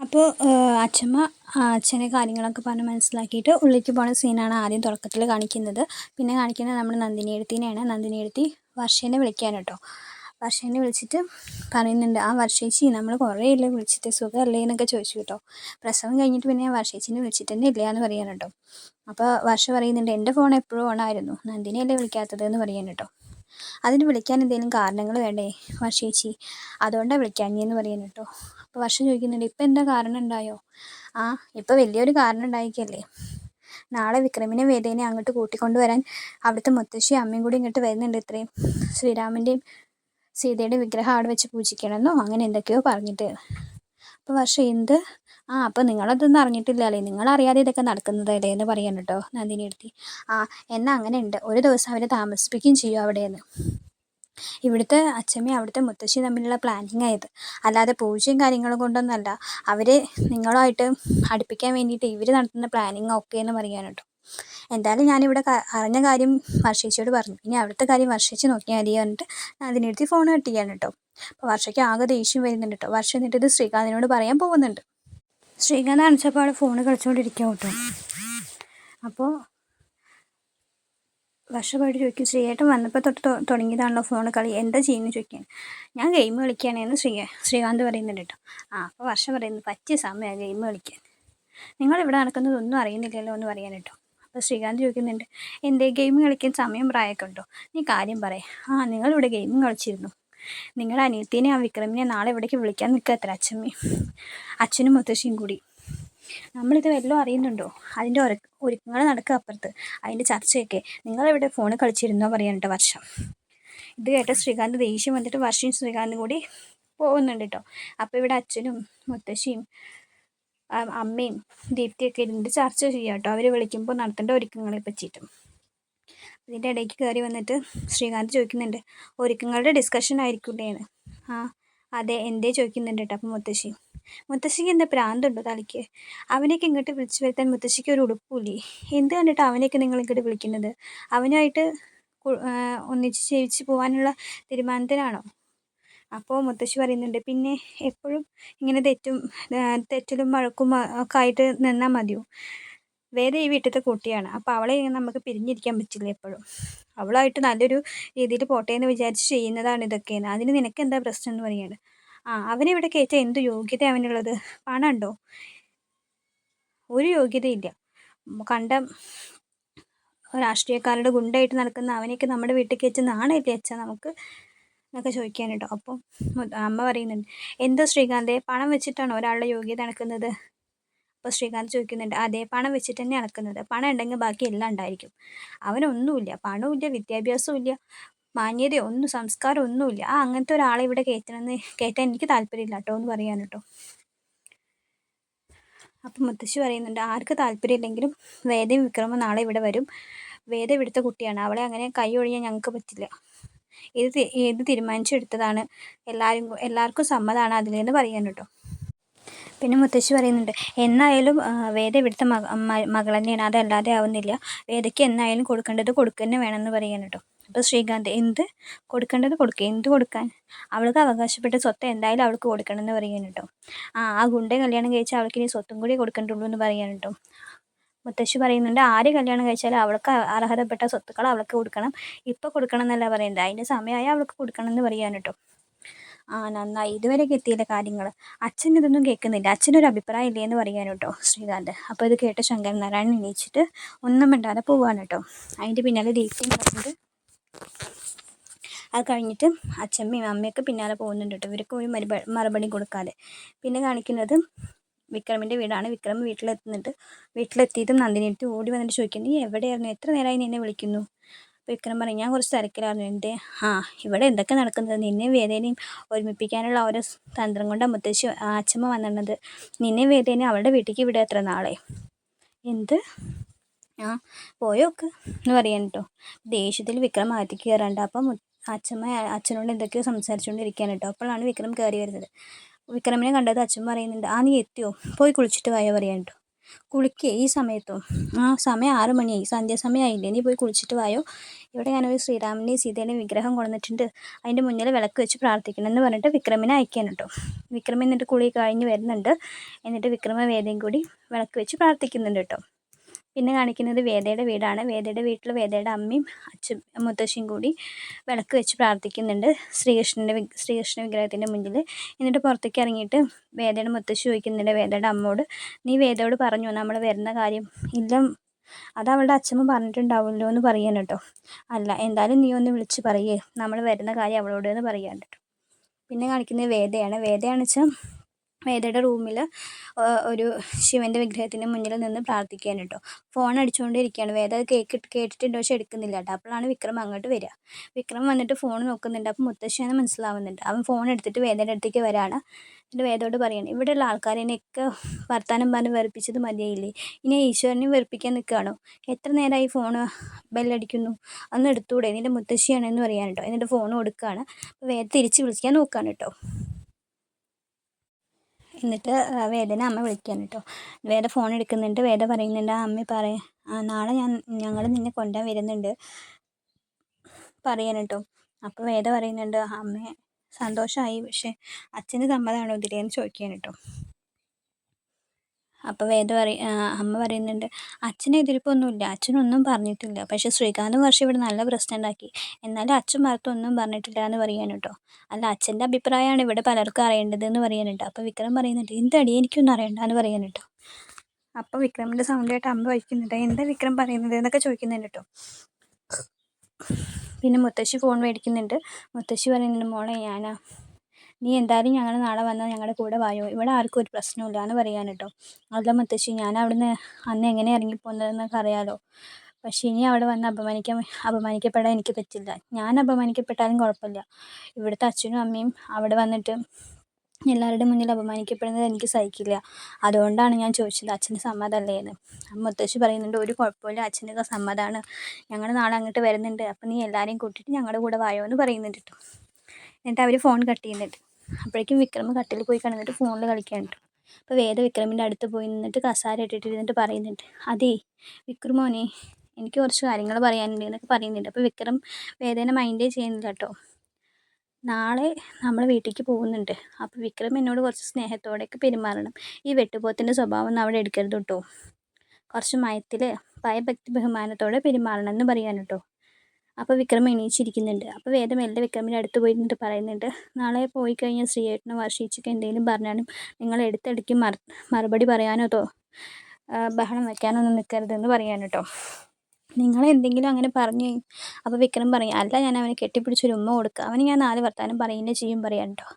അപ്പോൾ അച്ഛമ്മ അച്ഛനെ കാര്യങ്ങളൊക്കെ പറഞ്ഞ് മനസ്സിലാക്കിയിട്ട് ഉള്ളിലേക്ക് പോണ സീനാണ് ആദ്യം തുടക്കത്തിൽ കാണിക്കുന്നത്. പിന്നെ കാണിക്കുന്നത് നമ്മുടെ നന്ദിനി എഴുത്തിനെയാണ്. നന്ദിനി എഴുത്തി വർഷേനെ വിളിക്കാൻ കേട്ടോ. വർഷേനെ വിളിച്ചിട്ട് പറയുന്നുണ്ട്, ആ വർഷേച്ചി നമ്മൾ കുറേ ഇല്ലേ വിളിച്ചിട്ട്, സുഖമല്ലേ എന്നൊക്കെ ചോദിച്ചു കേട്ടോ. പ്രസവം കഴിഞ്ഞിട്ട് പിന്നെ ഞാൻ വർഷേച്ചിനെ വിളിച്ചിട്ട് തന്നെ ഇല്ല എന്ന് പറയാൻ കേട്ടോ. അപ്പോൾ വർഷ പറയുന്നുണ്ട്, എൻ്റെ ഫോൺ എപ്പോഴും ഓണായിരുന്നു, നന്ദിനിയല്ലേ വിളിക്കാത്തത് എന്ന് പറയാൻ കേട്ടോ. അതിന് വിളിക്കാൻ എന്തെങ്കിലും കാരണങ്ങൾ വേണ്ടേ വർഷേച്ചി, അതുകൊണ്ടാണ് വിളിക്കാഞ്ഞെന്ന് പറയാൻ കേട്ടോ. അപ്പോൾ വർഷം ചോദിക്കുന്നുണ്ട്, ഇപ്പം എന്താ കാരണം ഉണ്ടായോ? ആ, ഇപ്പം വലിയൊരു കാരണം ഉണ്ടായിരിക്കല്ലേ. നാളെ വിക്രമിനെ വേദേനെ അങ്ങോട്ട് കൂട്ടിക്കൊണ്ട് വരാൻ അവിടുത്തെ മുത്തശ്ശിയും അമ്മയും കൂടി ഇങ്ങോട്ട് വരുന്നുണ്ട്. ഇത്രയും ശ്രീരാമൻ്റെയും സീതയുടെ വിഗ്രഹം അവിടെ വെച്ച് പൂജിക്കണമെന്നോ അങ്ങനെ എന്തൊക്കെയോ പറഞ്ഞിട്ട്. അപ്പോൾ വർഷം എന്ത്? ആ, അപ്പോൾ നിങ്ങളതൊന്നും അറിഞ്ഞിട്ടില്ലല്ലേ, നിങ്ങളറിയാതെ ഇതൊക്കെ നടക്കുന്നതല്ലേ എന്ന് പറയാൻ കേട്ടോ നന്ദിനി എടുത്തി. ആ, എന്നാൽ അങ്ങനെ ഉണ്ട്, ഒരു ദിവസം അവരെ താമസിപ്പിക്കുകയും ചെയ്യും അവിടെയെന്ന്. ഇവിടുത്തെ അച്ഛമ്മയും അവിടുത്തെ മുത്തശ്ശിയും തമ്മിലുള്ള പ്ലാനിങ് ആയത്, അല്ലാതെ പൂജയും കാര്യങ്ങളും കൊണ്ടൊന്നല്ല. അവർ നിങ്ങളുമായിട്ട് അടുപ്പിക്കാൻ വേണ്ടിയിട്ട് ഇവർ നടത്തുന്ന പ്ലാനിങ് ഒക്കെ എന്ന് പറയാൻ കേട്ടോ. എന്തായാലും ഞാനിവിടെ അറിഞ്ഞ കാര്യം വർഷേച്ചിയോട് പറഞ്ഞു, ഇനി അവിടുത്തെ കാര്യം വർഷേച്ചി നോക്കിയാൽ മതി പറഞ്ഞിട്ട് അതിനെടുത്ത് ഫോൺ കട്ട് ചെയ്യാൻ കേട്ടോ. അപ്പോൾ വർഷയ്ക്ക് ആകെ ദേഷ്യം വരുന്നുണ്ട് കേട്ടോ. വർഷം എന്നിട്ട് ഇത് ശ്രീകാന്തിനോട് പറയാൻ പോകുന്നുണ്ട്. ശ്രീകാന്ത് അണിച്ചപ്പോൾ അവിടെ ഫോൺ കളിച്ചുകൊണ്ടിരിക്കുക കേട്ടോ. അപ്പോൾ വർഷമായിട്ട് ചോദിക്കും, ശ്രീയേട്ടൻ വന്നപ്പോൾ തൊട്ട് തുടങ്ങിയതാണല്ലോ ഫോൺ കളി, എന്താ ചെയ്യുന്നത് ചോദിക്കാൻ. ഞാൻ ഗെയിം കളിക്കുകയാണെന്ന് ശ്രീകാന്ത് പറയുന്നുണ്ട് കേട്ടോ. ആ, അപ്പോൾ വർഷം പറയുന്നത്, പറ്റിയ സമയമാണ് ഗെയിം കളിക്കാൻ, നിങ്ങളിവിടെ നടക്കുന്നതൊന്നും അറിയുന്നില്ലല്ലോ എന്ന് പറയാൻ കേട്ടോ. അപ്പോൾ ശ്രീകാന്ത് ചോദിക്കുന്നുണ്ട്, എന്തേ ഗെയിം കളിക്കാൻ സമയം പ്രായമൊക്കെ ഉണ്ടോ, നീ കാര്യം പറയാം. ആ, നിങ്ങളിവിടെ ഗെയിമും കളിച്ചിരുന്നു, നിങ്ങളുടെ അനിയത്തിനെ ആ വിക്രമിനെ നാളെ ഇവിടേക്ക് വിളിക്കാൻ നിൽക്കുക അത്ര അച്ഛമ്മയും അച്ഛനും മുത്തശ്ശിയും കൂടി. നമ്മളിത് വല്ലതും അറിയുന്നുണ്ടോ? അതിൻ്റെ ഒരുക്കങ്ങൾ നടക്കുക അപ്പുറത്ത്, അതിൻ്റെ ചർച്ചയൊക്കെ. നിങ്ങളിവിടെ ഫോണിൽ കളിച്ചിരുന്നോ പറയാനിട്ട് വർഷം. ഇത് കേട്ട ശ്രീകാന്ത് ദേഷ്യം വന്നിട്ട് വർഷയും ശ്രീകാന്തും കൂടി പോകുന്നുണ്ട് കേട്ടോ. അപ്പോൾ ഇവിടെ അച്ഛനും മുത്തശ്ശിയും അമ്മയും ദീപ്തിയൊക്കെ ഇരുന്നിട്ട് ചർച്ച ചെയ്യാം കേട്ടോ, അവർ വിളിക്കുമ്പോൾ നടത്തേണ്ട ഒരുക്കങ്ങളെ പറ്റിയിട്ട്. ഇതിൻ്റെ ഇടയ്ക്ക് കയറി വന്നിട്ട് ശ്രീകാന്ത് ചോദിക്കുന്നുണ്ട്, ഒരുക്കങ്ങളുടെ ഡിസ്കഷൻ ആയിരിക്കില്ലേന്ന്. ആ, അതെ, എന്തേ ചോദിക്കുന്നുണ്ട് കേട്ടോ. അപ്പം മുത്തശ്ശിക്ക് എന്താ പ്രാന്തുണ്ടോ തലയ്ക്ക്? അവനെയൊക്കെ ഇങ്ങോട്ട് വിളിച്ചു വരുത്താൻ മുത്തശ്ശിക്ക് ഒരു ഉടുപ്പില്ലേ? എന്ത് കണ്ടിട്ട് അവനെയൊക്കെ നിങ്ങൾ ഇങ്ങോട്ട് വിളിക്കുന്നത്? അവനായിട്ട് ഒന്നിച്ച് ജീവിച്ച് പോകാനുള്ള തീരുമാനത്തിനാണോ? അപ്പോൾ മുത്തശ്ശി പറയുന്നുണ്ട്, പിന്നെ എപ്പോഴും ഇങ്ങനെ തെറ്റിലും വഴക്കും ഒക്കെ ആയിട്ട് നിന്നാൽ മതിയോ? വേറെ ഈ വീട്ടിലത്തെ കുട്ടിയാണ്, അപ്പോൾ അവളെ നമുക്ക് പിരിഞ്ഞിരിക്കാൻ പറ്റില്ല എപ്പോഴും. അവളായിട്ട് നല്ലൊരു രീതിയിൽ പോട്ടെ എന്ന് വിചാരിച്ച് ചെയ്യുന്നതാണ് ഇതൊക്കെയെന്ന്. അതിന് നിനക്ക് എന്താ പ്രശ്നം എന്ന് പറയുന്നത്. ആ, അവനിവിടെ കയറ്റാൻ എന്ത് യോഗ്യത അവനുള്ളത്? പണം ഉണ്ടോ? ഒരു യോഗ്യതയില്ല. കണ്ട രാഷ്ട്രീയക്കാരുടെ ഗുണ്ടായിട്ട് നടക്കുന്ന അവനെയൊക്കെ നമ്മുടെ വീട്ടിൽ കയറ്റി നാണമില്ലേ അച്ഛാ നമുക്ക് എന്നൊക്കെ ചോദിക്കാൻ കേട്ടോ. അപ്പോൾ അമ്മ പറയുന്നുണ്ട്, എന്തോ ശ്രീകാന്തേ, പണം വെച്ചിട്ടാണോ ഒരാളുടെ യോഗ്യത നടക്കുന്നത്? അപ്പോൾ ശ്രീകാന്ത് ചോദിക്കുന്നുണ്ട്, അതെ, പണം വെച്ചിട്ട് തന്നെ നടക്കുന്നത്. പണം ഉണ്ടെങ്കിൽ ബാക്കി എല്ലാം ഉണ്ടായിരിക്കും. അവനൊന്നുമില്ല, പണവും ഇല്ല, വിദ്യാഭ്യാസവും ഇല്ല, മാന്യതയോ ഒന്നും സംസ്കാരം ഒന്നുമില്ല. ആ, അങ്ങനത്തെ ഒരാളെ ഇവിടെ കയറ്റാൻ എനിക്ക് താല്പര്യമില്ല കേട്ടോ എന്ന് പറയാൻ കേട്ടോ. അപ്പം മുത്തശ്ശി പറയുന്നുണ്ട്, ആർക്ക് താല്പര്യമില്ലെങ്കിലും വേദയും വിക്രമം നാളെ ഇവിടെ വരും. വേദ ഇവിടുത്തെ കുട്ടിയാണ്, അവളെ അങ്ങനെ കൈ ഒഴിയാൻ ഞങ്ങൾക്ക് പറ്റില്ല. ഇത് തീരുമാനിച്ചെടുത്തതാണ്, എല്ലാവർക്കും സമ്മതമാണ് അതിലെന്ന് പറയാൻ കേട്ടോ. പിന്നെ മുത്തശ്ശി പറയുന്നുണ്ട്, എന്നായാലും വേദ ഇവിടുത്തെ മകൾ തന്നെയാണ്, അതല്ലാതെ ആവുന്നില്ല. വേദയ്ക്ക് എന്നായാലും കൊടുക്കേണ്ടത് കൊടുക്കുക തന്നെ വേണമെന്ന് പറയാൻ കേട്ടോ. അപ്പോൾ ശ്രീകാന്ത്, എന്ത് കൊടുക്കേണ്ടത് കൊടുക്കുക? എന്ത് കൊടുക്കാൻ? അവൾക്ക് അവകാശപ്പെട്ട സ്വത്ത് എന്തായാലും അവൾക്ക് കൊടുക്കണം എന്ന് പറയാൻ കേട്ടോ. ആ ഗുണ്ടെ കല്യാണം കഴിച്ചാൽ അവൾക്ക് ഇനി സ്വത്തും കൂടി കൊടുക്കേണ്ടുള്ളൂ എന്ന് പറയാൻ കേട്ടോ. മുത്തശ്ശി പറയുന്നുണ്ട്, ആര് കല്യാണം കഴിച്ചാലും അവൾക്ക് അർഹതപ്പെട്ട സ്വത്തുക്കൾ അവൾക്ക് കൊടുക്കണം, ഇപ്പോൾ കൊടുക്കണം എന്നല്ല പറയുന്നത്, അതിൻ്റെ സമയമായി അവൾക്ക് കൊടുക്കണം എന്ന് പറയാൻ കേട്ടോ. ആ, നന്നായി, ഇതുവരെയൊക്കെ എത്തിയില്ല കാര്യങ്ങൾ. അച്ഛൻ ഇതൊന്നും കേൾക്കുന്നില്ല, അച്ഛനൊരു അഭിപ്രായം ഇല്ലേ എന്ന് പറയാൻ കേട്ടോ ശ്രീകാന്ത്. അപ്പോൾ ഇത് കേട്ട ശങ്കരനാരായണൻ എണീച്ചിട്ട് ഒന്നും മിണ്ടാതെ പോവാണ് കേട്ടോ. അതിൻ്റെ പിന്നാലെ ദീപ്തിയും പറഞ്ഞിട്ട് അത് കഴിഞ്ഞിട്ട് അച്ഛമ്മയും അമ്മയൊക്കെ പിന്നാലെ പോകുന്നുണ്ട് കേട്ടോ. ഇവർക്ക് ഒരു മറുപടി കൊടുക്കാതെ. പിന്നെ കാണിക്കുന്നത് വിക്രമിൻ്റെ വീടാണ്. വിക്രം വീട്ടിലെത്തിയിട്ടും നന്ദിനിയെടുത്ത് ഓടി വന്നിട്ട് ചോദിക്കുന്നു, നീ എവിടെയായിരുന്നു, എത്ര നേരമായി നിന്നെ വിളിക്കുന്നു? വിക്രം പറയും, ഞാൻ കുറച്ച് തിരക്കിലായിരുന്നു. എൻ്റെ ഇവിടെ എന്തൊക്കെ നടക്കുന്നത്? നിന്നെ വേദേനയും ഒരുമിപ്പിക്കാനുള്ള ഓരോ തന്ത്രം കൊണ്ടാണ് മുത്തശ്ശി അച്ഛമ്മ വന്നിരുന്നത്. നിന്നെ വേദേനെ അവളുടെ വീട്ടിലേക്ക് വിടുക എത്ര നാളെ? എന്ത്? ആ, പോയോക്ക് എന്ന് പറയാൻ കേട്ടോ. ദേഷ്യത്തിൽ വിക്രം അകത്തേക്ക് കയറാണ്ട്. അപ്പം അച്ഛമ്മ അച്ഛനോട് എന്തൊക്കെയോ സംസാരിച്ചുകൊണ്ടിരിക്കുകയാണ് കേട്ടോ. അപ്പോഴാണ് വിക്രം കയറി വരുന്നത്. വിക്രമിനെ കണ്ടത് അച്ഛൻ പറയുന്നുണ്ട്, ആ, നീ എത്തിയോ? പോയി കുളിച്ചിട്ട് വായോ പറയാൻ കേട്ടോ. കുളിക്കേ ഈ സമയത്തോ? ആ സമയം 6 മണിയായി, സന്ധ്യാസമയമായില്ലേ, നീ പോയി കുളിച്ചിട്ട് വായോ. ഇവിടെ ഞാനൊരു ശ്രീരാമൻ്റെയും സീതയുടെയും വിഗ്രഹം കൊണ്ടുവന്നിട്ടുണ്ട്, അതിൻ്റെ മുന്നിൽ വിളക്ക് വെച്ച് പ്രാർത്ഥിക്കണം എന്ന് പറഞ്ഞിട്ട് വിക്രമിനെ അയക്കാൻ കേട്ടോ. വിക്രം എന്നിട്ട് കുളി കഴിഞ്ഞ് വരുന്നുണ്ട്. എന്നിട്ട് വിക്രമ വേദയും കൂടി വിളക്ക് വെച്ച് പ്രാർത്ഥിക്കുന്നുണ്ട് കേട്ടോ. പിന്നെ കാണിക്കുന്നത് വേദയുടെ വീടാണ്. വേദയുടെ വീട്ടിൽ വേദയുടെ അമ്മയും അച്ഛൻ മുത്തശ്ശിയും കൂടി വിളക്ക് വെച്ച് പ്രാർത്ഥിക്കുന്നുണ്ട് ശ്രീകൃഷ്ണ വിഗ്രഹത്തിൻ്റെ മുന്നിൽ. എന്നിട്ട് പുറത്തേക്ക് ഇറങ്ങിയിട്ട് വേദയുടെ മുത്തശ്ശി ചോദിക്കുന്നുണ്ട് വേദയുടെ അമ്മോട്, നീ വേദയോട് പറഞ്ഞോ നമ്മൾ വരുന്ന കാര്യം? ഇല്ല, അത് അവളുടെ അച്ഛമ്മ പറഞ്ഞിട്ടുണ്ടാവുമല്ലോ എന്ന് പറയാൻ കേട്ടോ. അല്ല, എന്തായാലും നീ ഒന്ന് വിളിച്ച് പറയേ നമ്മൾ വരുന്ന കാര്യം അവളോട് എന്ന് പറയാൻ കേട്ടോ. പിന്നെ കാണിക്കുന്നത് വേദയാണെന്ന് വെച്ചാൽ വേദയുടെ റൂമിൽ ഒരു ശിവൻ്റെ വിഗ്രഹത്തിൻ്റെ മുന്നിൽ നിന്ന് പ്രാർത്ഥിക്കാൻ കേട്ടോ. ഫോൺ അടിച്ചുകൊണ്ടിരിക്കുകയാണ്. വേദ അത് കേട്ടിട്ടുണ്ട്, പക്ഷെ എടുക്കുന്നില്ല കേട്ടോ. അപ്പോഴാണ് വിക്രം അങ്ങോട്ട് വരിക. വിക്രം വന്നിട്ട് ഫോൺ നോക്കുന്നുണ്ട്. അപ്പോൾ മുത്തശ്ശിയാണെന്ന് മനസ്സിലാവുന്നുണ്ട്. അവൻ ഫോൺ എടുത്തിട്ട് വേദയുടെ അടുത്തേക്ക് വരാണ്. എന്നിട്ട് വേദയോട് പറയാണ്, ഇവിടെയുള്ള ആൾക്കാരെയൊക്കെ വർത്താനം പറഞ്ഞ് വെറുപ്പിച്ചത് മതിയായില്ലേ, ഇനി ഈശ്വരനെ വെറുപ്പിക്കാൻ നിൽക്കുകയാണോ? എത്ര നേരമായി ഫോണ് ബെല്ലടിക്കുന്നു, അന്ന് എടുത്തൂടെ, നിൻ്റെ മുത്തശ്ശിയാണെന്ന് പറയാൻ കേട്ടോ. എന്നിട്ട് ഫോൺ കൊടുക്കുകയാണ്. അപ്പോൾ വേദ തിരിച്ച് വിളിക്കാൻ നോക്കുകയാണ് കേട്ടോ. എന്നിട്ട് വേദന അമ്മ വിളിക്കാൻ കേട്ടോ. വേദ ഫോൺ എടുക്കുന്നുണ്ട്. വേദ പറയുന്നുണ്ട്, ആ അമ്മ നാളെ ഞങ്ങൾ നിന്നെ കൊണ്ടുവരാൻ വരുന്നുണ്ട് പറയാൻ കേട്ടോ. അപ്പോൾ വേദ പറയുന്നുണ്ട്, അമ്മേ സന്തോഷമായി, പക്ഷേ അച്ഛന് സമ്മതമാണോ ഇതിലേന്ന് ചോദിക്കാൻ കേട്ടോ. അപ്പോൾ അമ്മ പറയുന്നുണ്ട്, അച്ഛന് എതിർപ്പൊന്നുമില്ല, അച്ഛനൊന്നും പറഞ്ഞിട്ടില്ല, പക്ഷേ ശ്രീകാന്ത് വർഷം ഇവിടെ നല്ല പ്രശ്നം ഉണ്ടാക്കി, എന്നാലും അച്ഛൻ മറുത്തൊന്നും പറഞ്ഞിട്ടില്ല എന്ന് പറയാൻ കേട്ടോ. അല്ല, അച്ഛൻ്റെ അഭിപ്രായമാണ് ഇവിടെ പലർക്കും അറിയേണ്ടത് എന്ന് പറയാൻ കേട്ടോ. അപ്പോൾ വിക്രം പറയുന്നുണ്ട്, എന്തടി എനിക്കൊന്നും അറിയണ്ട എന്ന് പറയാൻ കേട്ടോ. അപ്പോൾ വിക്രമിൻ്റെ സൗണ്ട് കേട്ട് അമ്മ വഹിക്കുന്നുണ്ട്, എന്താ വിക്രം പറയുന്നത് എന്നൊക്കെ ചോദിക്കുന്നുണ്ട് കേട്ടോ. പിന്നെ മുത്തശ്ശി ഫോൺ മേടിക്കുന്നുണ്ട്. മുത്തശ്ശി പറയുന്നുണ്ട്, മോളെ നീ എന്തായാലും ഞങ്ങൾ നാളെ വന്നാൽ ഞങ്ങളുടെ കൂടെ വായോ, ഇവിടെ ആർക്കും ഒരു പ്രശ്നമില്ല എന്ന് പറയാൻ കേട്ടോ. അല്ല മുത്തശ്ശി, ഞാൻ അവിടുന്ന് അന്ന് എങ്ങനെ ഇറങ്ങിപ്പോകുന്നതെന്നൊക്കെ അറിയാലോ, പക്ഷേ ഇനി അവിടെ വന്ന് അപമാനിക്കപ്പെടാൻ എനിക്ക് പറ്റില്ല. ഞാൻ അപമാനിക്കപ്പെട്ടാലും കുഴപ്പമില്ല, ഇവിടുത്തെ അച്ഛനും അമ്മയും അവിടെ വന്നിട്ട് എല്ലാവരുടെ മുന്നിൽ അപമാനിക്കപ്പെടുന്നത് എനിക്ക് സഹിക്കില്ല. അതുകൊണ്ടാണ് ഞാൻ ചോദിച്ചത്, അച്ഛൻ്റെ സമ്മതമല്ലേ എന്ന്. മുത്തശ്ശി പറയുന്നുണ്ട്, ഒരു കുഴപ്പമില്ല, അച്ഛൻ്റെ സമ്മതമാണ്, ഞങ്ങൾ നാളെ അങ്ങോട്ട് വരുന്നുണ്ട്, അപ്പം നീ എല്ലാവരെയും കൂട്ടിയിട്ട് ഞങ്ങളുടെ കൂടെ വായോ എന്ന് പറയുന്നുണ്ട് കേട്ടോ. എന്നിട്ട് അവർ ഫോൺ കട്ട് ചെയ്യുന്നുണ്ട്. അപ്പോഴേക്കും വിക്രം കട്ടിൽ പോയി കിടന്നിട്ട് ഫോണിൽ കളിക്കാൻ കേട്ടോ. അപ്പോൾ വേദ വിക്രമിൻ്റെ അടുത്ത് പോയി നിന്നിട്ട് കസാര ഇട്ടിട്ടിരുന്നിട്ട് പറയുന്നുണ്ട്, അതേ വിക്രമോനെ, എനിക്ക് കുറച്ച് കാര്യങ്ങൾ പറയാനുണ്ട് എന്നൊക്കെ പറയുന്നുണ്ട്. അപ്പോൾ വിക്രം വേദന മൈൻഡേ ചെയ്യുന്നില്ല കേട്ടോ. നാളെ നമ്മൾ വീട്ടിലേക്ക് പോകുന്നുണ്ട്, അപ്പോൾ വിക്രം എന്നോട് കുറച്ച് സ്നേഹത്തോടെയൊക്കെ പെരുമാറണം, ഈ വെട്ടുപോത്തിൻ്റെ സ്വഭാവം ഒന്നും അവിടെ എടുക്കരുത് കേട്ടോ, കുറച്ച് മയത്തിൽ ഭയഭക്തി ബഹുമാനത്തോടെ പെരുമാറണം എന്ന് പറയാൻ കേട്ടോ. അപ്പോൾ വിക്രം എണീച്ചിരിക്കുന്നുണ്ട്. അപ്പോൾ വേദ മെല്ലെ വിക്രമിൻ്റെ അടുത്ത് പോയി നിന്നിട്ട് പറയുന്നുണ്ട്, നാളെ പോയി കഴിഞ്ഞാൽ ശ്രീയേട്ടനോ വർഷിച്ചൊക്കെ എന്തെങ്കിലും പറഞ്ഞാലും നിങ്ങൾ എടുത്തിടയ്ക്ക് മറുപടി പറയാനോ ബഹളം വയ്ക്കാനൊന്നും നിൽക്കരുതെന്ന് പറയാൻ കേട്ടോ. നിങ്ങൾ എന്തെങ്കിലും അങ്ങനെ പറഞ്ഞു. അപ്പോൾ വിക്രം പറയും, അല്ല, ഞാൻ അവനെ കെട്ടിപ്പിടിച്ചൊരു ഉമ്മ കൊടുക്കുക, അവന് ഞാൻ 4 വർത്താനം പറയുന്നേ ചെയ്യും പറയാൻ കേട്ടോ.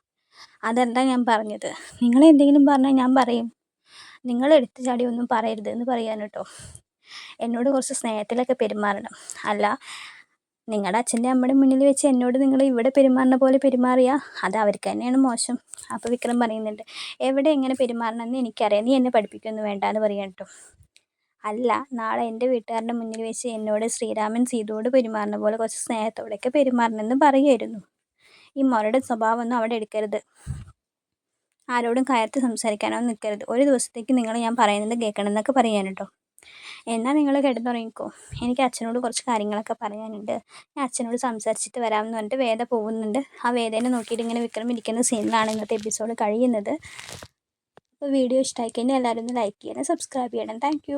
അതല്ല ഞാൻ പറഞ്ഞത്, നിങ്ങൾ എന്തെങ്കിലും പറഞ്ഞാൽ ഞാൻ പറയും, നിങ്ങൾ എടുത്ത് ചാടി ഒന്നും പറയരുത് എന്ന് പറയാൻ കേട്ടോ. എന്നോട് കുറച്ച് സ്നേഹത്തിലൊക്കെ പെരുമാറണം, അല്ല നിങ്ങളുടെ അച്ഛൻ്റെ അമ്മയുടെ മുന്നിൽ വെച്ച് എന്നോട് നിങ്ങൾ ഇവിടെ പെരുമാറുന്ന പോലെ പെരുമാറിയാൽ അത് അവർക്ക് തന്നെയാണ് മോശം. അപ്പോൾ വിക്രം പറയുന്നുണ്ട്, എവിടെ എങ്ങനെ പെരുമാറണമെന്ന് എനിക്കറിയാം, നീ എന്നെ പഠിപ്പിക്കൊന്നും വേണ്ട എന്ന് പറയാൻ കേട്ടോ. അല്ല, നാളെ എൻ്റെ വീട്ടുകാരുടെ മുന്നിൽ വെച്ച് എന്നോട് ശ്രീരാമൻ സീതയോട് പെരുമാറുന്ന പോലെ കുറച്ച് സ്നേഹത്തോടെയൊക്കെ പെരുമാറണമെന്ന് പറയുമായിരുന്നു. ഈ മുരട് സ്വഭാവമൊന്നും അവിടെ എടുക്കരുത്, ആരോടും കയർത്ത് സംസാരിക്കാനോ നിൽക്കരുത്, ഒരു ദിവസത്തേക്ക് നിങ്ങൾ ഞാൻ പറയുന്നത് കേൾക്കണം എന്നൊക്കെ പറയാൻ കേട്ടോ. എന്നാൽ നിങ്ങൾ കിടന്നുറങ്ങിക്കോ, എനിക്ക് അച്ഛനോട് കുറച്ച് കാര്യങ്ങളൊക്കെ പറയാനുണ്ട്, ഞാൻ അച്ഛനോട് സംസാരിച്ചിട്ട് വരാമെന്ന് പറഞ്ഞിട്ട് വേദ പോകുന്നുണ്ട്. ആ വേദേനെ നോക്കിയിട്ട് ഇങ്ങനെ വിക്രം ഇരിക്കുന്ന സീനിലാണ് ഇന്നത്തെ എപ്പിസോഡ് കഴിയുന്നത്. അപ്പോൾ വീഡിയോ ഇഷ്ടമായി കഴിഞ്ഞാൽ എല്ലാവരും ഒന്ന് ലൈക്ക് ചെയ്യണം, സബ്സ്ക്രൈബ് ചെയ്യണം. താങ്ക്